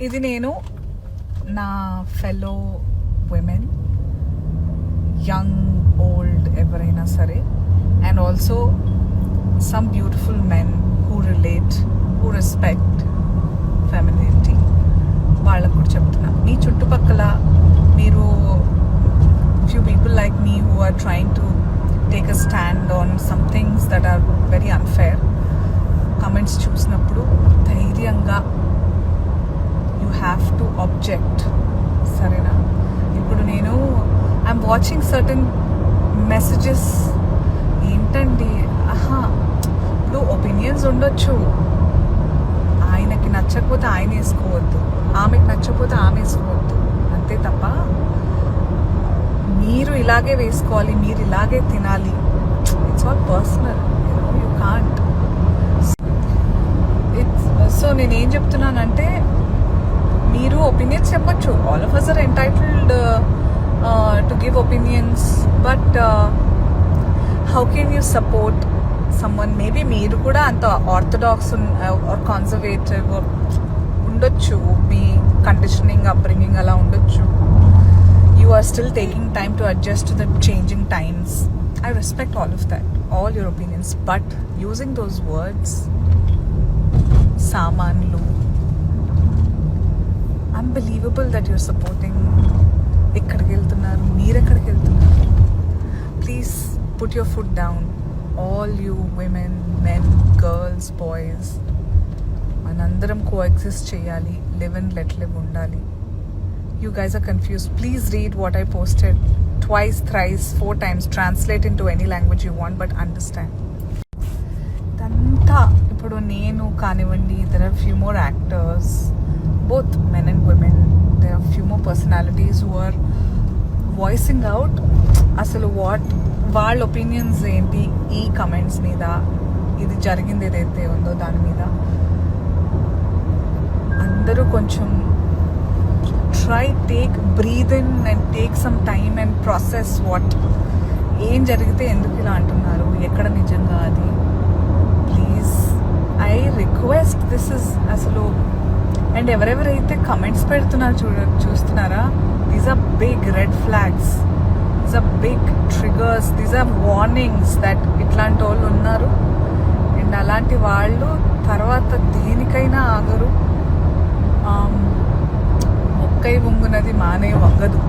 ఇది నేను నా ఫెలో విమెన్, యంగ్ ఓల్డ్ ఎవరైనా సరే, and also some beautiful men who relate, who respect femininity, వాళ్ళకు కూడా చెప్తున్నా. మీ చుట్టుపక్కల మీరు few people like me who are trying to take a stand on some things that are very unfair, comments చూసినప్పుడు ధైర్యంగా you have to object. సరేనా? ఇప్పుడు నేను ఐఎమ్ వాచింగ్ సర్టన్ మెసేజెస్. ఏంటండి, ఇప్పుడు ఒపీనియన్స్ ఉండొచ్చు, ఆయనకి నచ్చకపోతే ఆయన వేసుకోవద్దు, ఆమెకి నచ్చకపోతే ఆమె వేసుకోవద్దు, అంతే తప్ప మీరు ఇలాగే వేసుకోవాలి, మీరు ఇలాగే తినాలి, it's all personal, you can't. So నేనేం చెప్తున్నానంటే, మీరు ఒపీనియన్స్ చెప్పచ్చు, all of us are entitled to give opinions, but how can you support someone? Maybe మీరు కూడా అంత ఆర్థడాక్స్ ఆర్ కన్జర్వేటివ్ ఉండొచ్చు, మీ కండిషనింగ్ అప్బ్రింగింగ్ అలా ఉండొచ్చు. You are still taking time to adjust to the changing times. I respect all of that, all your opinions, but using those words, samanlu, unbelievable that you're supporting. ekkadiki veltunnaru, meer ekkadiki veltunnaru. Please put your foot down, all you women, men, girls, boys. manandaram coexist cheyali, live and let live undali. You guys are confused. Please read what I posted twice, thrice, 4 times. Translate into any language you want, but understand. Danta ippudu nenu kanivandi, there are few more actors, both men and women. There are few more personalities who are voicing out asalu what వాళ్ళ opinions ఏంటి ఈ comments మీద, ఇది జరిగింది ఏదైతే ఉందో దాని మీద. అందరూ కొంచెం breathe in and take some time and process what ఏం జరిగితే ఎందుకు ఇలా అంటున్నారు, ఎక్కడ నిజంగా అది. Please I request, this is అసలు. అండ్ ఎవరెవరైతే కమెంట్స్ పెడుతున్నారు చూస్తున్నారా, these are big red flags, these are big triggers, these are warnings that ఇట్లాంటి వాళ్ళు ఉన్నారు. అండ్ అలాంటి వాళ్ళు తర్వాత దేనికైనా ఆగరు. మొక్కై వంగునది మానే వంగదు.